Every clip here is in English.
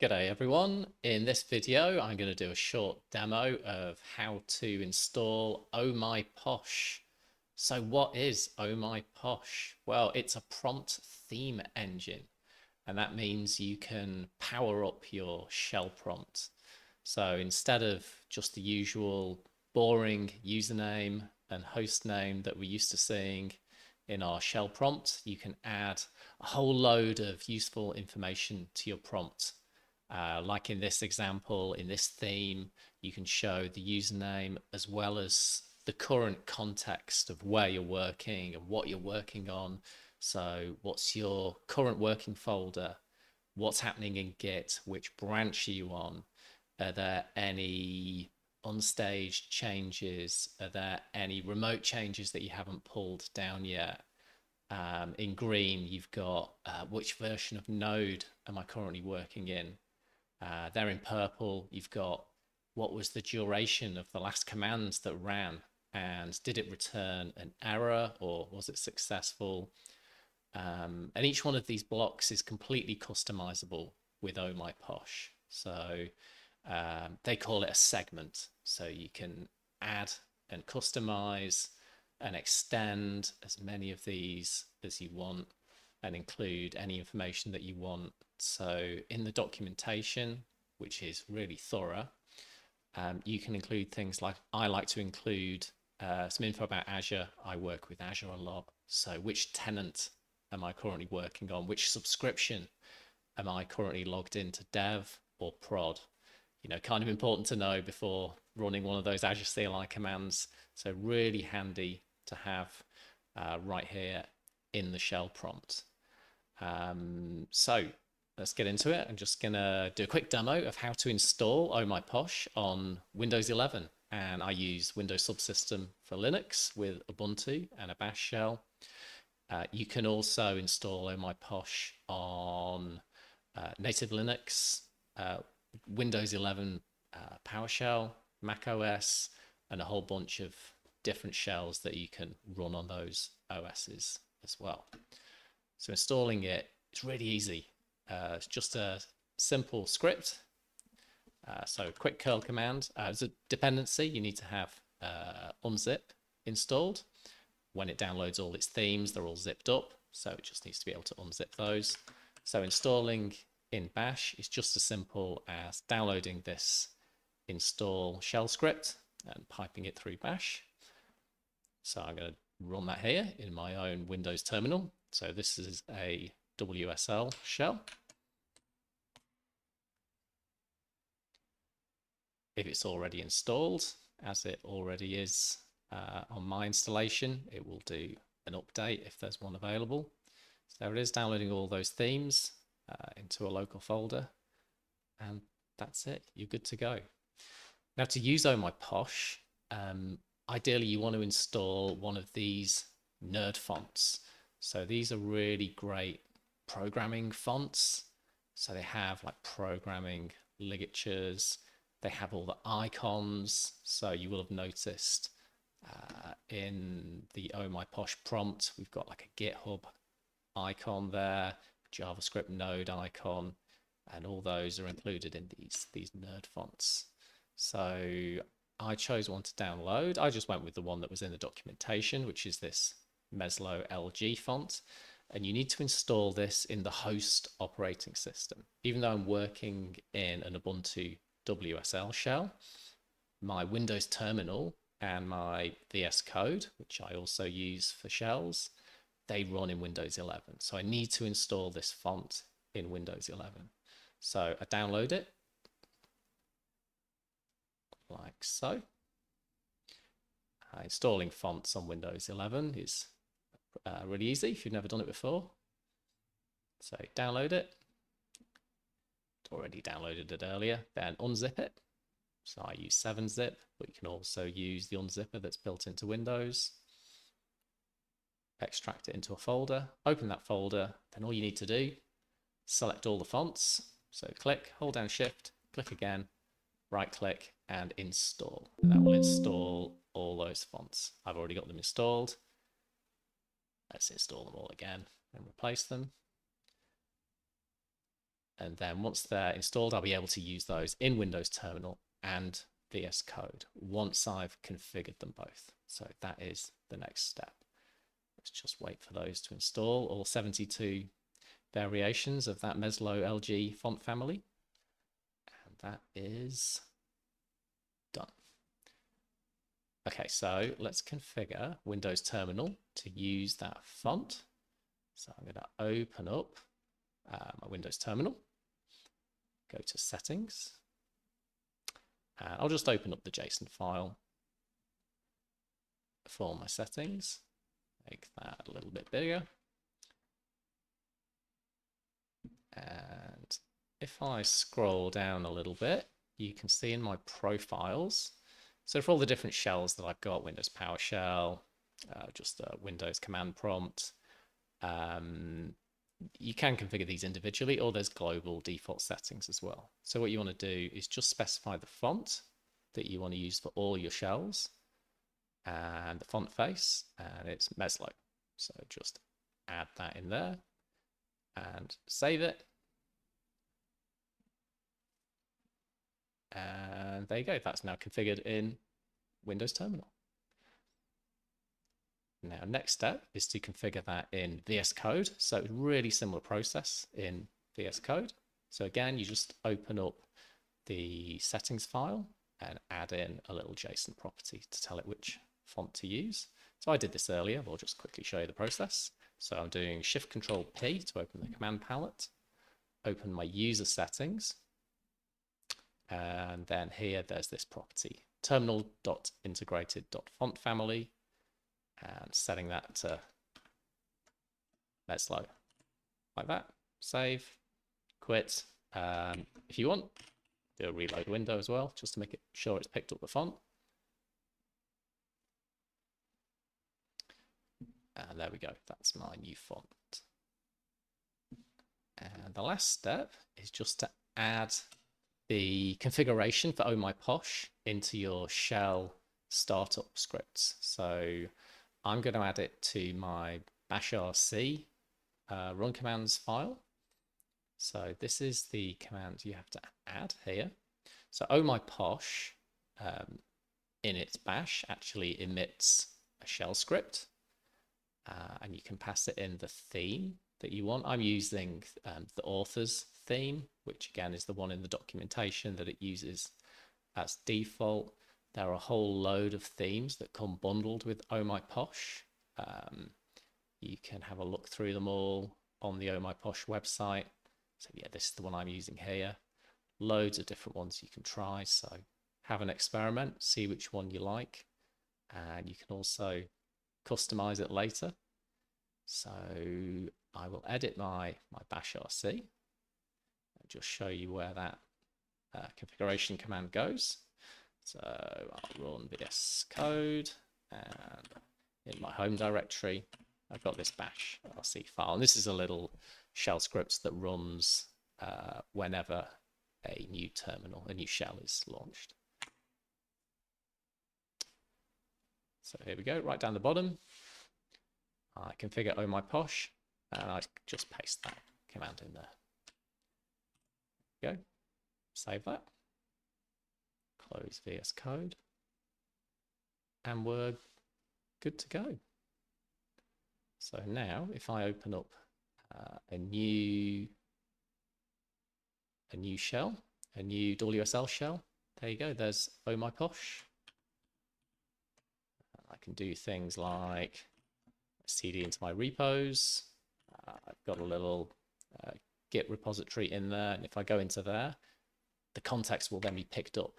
G'day everyone. In this video, I'm going to do a short demo of how to install Oh My Posh. So what is Oh My Posh? Well, it's a prompt theme engine, and that means you can power up your shell prompt. So instead of just the usual boring username and host name that we're used to seeing in our shell prompt, you can add a whole load of useful information to your prompt. Like in this example, in this theme, you can show the username as well as the current context of where you're working and what you're working on. So what's your current working folder? What's happening in Git? Which branch are you on? Are there any unstaged changes? Are there any remote changes that you haven't pulled down yet? In green, you've got which version of Node am I currently working in? There in purple, you've got what was the duration of the last command that ran, and did it return an error or was it successful? And each one of these blocks is completely customizable with Oh My Posh. So they call it a segment. So you can add and customize and extend as many of these as you want and include any information that you want. So in the documentation, which is really thorough, you can include things like, I like to include some info about Azure. I work with Azure a lot. So which tenant am I currently working on? Which subscription am I currently logged into, dev or prod? You know, kind of important to know before running one of those Azure CLI commands. So really handy to have right here in the shell prompt. So let's get into it. I'm just gonna do a quick demo of how to install Oh My Posh on Windows 11. And I use Windows Subsystem for Linux with Ubuntu and a Bash shell. You can also install Oh My Posh on native Linux, Windows 11 PowerShell, Mac OS, and a whole bunch of different shells that you can run on those OSs as well. So installing it, it's really easy. It's just a simple script. So quick curl command. As a dependency, you need to have unzip installed. When it downloads all its themes, they're all zipped up. So it just needs to be able to unzip those. So installing in Bash is just as simple as downloading this install shell script and piping it through Bash. So I'm going to run that here in my own Windows terminal. So this is a WSL shell. If it's already installed, as it already is on my installation, it will do an update if there's one available. So there it is, downloading all those themes into a local folder, and that's it. You're good to go. Now, to use Oh My Posh, ideally you want to install one of these nerd fonts. So these are really great programming fonts. So they have like programming ligatures. They have all the icons. So you will have noticed in the Oh My Posh prompt, we've got like a GitHub icon there, JavaScript node icon, and all those are included in these nerd fonts. So I chose one to download. I just went with the one that was in the documentation, which is this Meslo LG font. And you need to install this in the host operating system. Even though I'm working in an Ubuntu WSL shell, my Windows terminal and my VS Code, which I also use for shells, they run in Windows 11. So I need to install this font in Windows 11. So I download it like so. Installing fonts on Windows 11 is really easy if you've never done it before. So download it. It's already downloaded it earlier. Then unzip it. So I use 7-zip, but you can also use the unzipper that's built into Windows. Extract it into a folder, open that folder, then all you need to do, select all the fonts. So click, hold down Shift, click again, right click and install. And that will install all those fonts. I've already got them installed. Let's install them all again and replace them. And then once they're installed, I'll be able to use those in Windows Terminal and VS Code once I've configured them both. So that is the next step. Let's just wait for those to install, all 72 variations of that Meslo LG font family. And that is done. Okay, so let's configure Windows Terminal to use that font. So I'm going to open up my Windows Terminal, go to Settings, and I'll just open up the JSON file for my settings, make that a little bit bigger. And if I scroll down a little bit, you can see in my profiles, so for all the different shells that I've got, Windows PowerShell, just a Windows command prompt, you can configure these individually, or there's global default settings as well. So what you want to do is just specify the font that you want to use for all your shells and the font face, and it's Meslo. So just add that in there and save it. And there you go. That's now configured in Windows Terminal. Now, next step is to configure that in VS Code. So really similar process in VS Code. So again, you just open up the settings file and add in a little JSON property to tell it which font to use. So I did this earlier, but I'll just quickly show you the process. So I'm doing Shift-Control-P to open the command palette, open my user settings, and then here there's this property, terminal.integrated.font family, and setting that to Meslo, like that. Save, quit. If you want, do a reload window as well, just to make it sure it's picked up the font. And there we go, that's my new font. And the last step is just to add the configuration for Oh My Posh into your shell startup scripts. So I'm going to add it to my bashrc run commands file. So this is the command you have to add here. So Oh My Posh in its bash actually emits a shell script, and you can pass it in the theme that you want. I'm using the author's theme, which again is the one in the documentation that it uses as default. There are a whole load of themes that come bundled with Oh My Posh. You can have a look through them all on the Oh My Posh website. So yeah, this is the one I'm using here. Loads of different ones you can try. So have an experiment, see which one you like. And you can also customize it later. So I will edit my bashrc and just show you where that configuration command goes. So I'll run VS Code, and in my home directory, I've got this bash rc file. And this is a little shell script that runs whenever a new terminal, a new shell is launched. So here we go, right down the bottom. I configure Oh My Posh, and I just paste that command in there. Go, save that, close VS Code, and we're good to go. So now, if I open up a new shell, a new WSL shell, there you go. There's Oh My Posh. I can do things like cd into my repos. I've got a little Git repository in there, and if I go into there, the context will then be picked up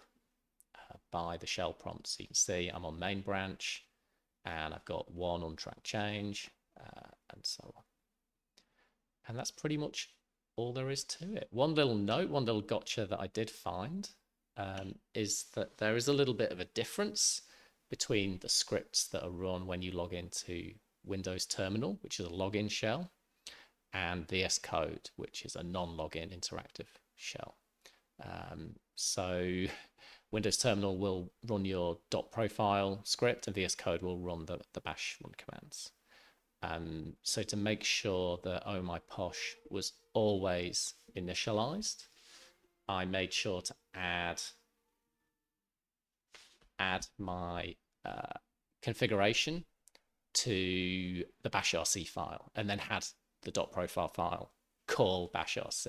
by the shell prompt. So you can see I'm on main branch, and I've got one untracked change, and so on. And that's pretty much all there is to it. One little note, one little gotcha that I did find is that there is a little bit of a difference between the scripts that are run when you log into Windows Terminal, which is a login shell, and VS Code, which is a non-login interactive shell. So Windows Terminal will run your .profile script, and VS Code will run the bash run commands. So to make sure that Oh My Posh was always initialized. I made sure to add my configuration to the bashrc file, and then had the .profile file call bashrc.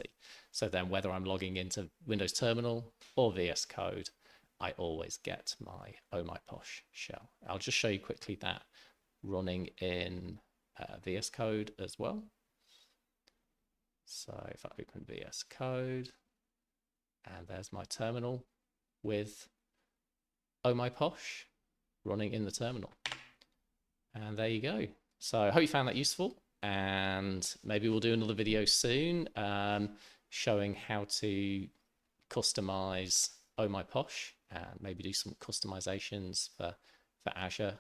So then whether I'm logging into Windows Terminal or VS Code, I always get my Oh My Posh shell. I'll just show you quickly that running in VS Code as well. So if I open VS Code, and there's my terminal with Oh My Posh running in the terminal. And there you go. So I hope you found that useful, and maybe we'll do another video soon showing how to customize Oh My Posh and maybe do some customizations for Azure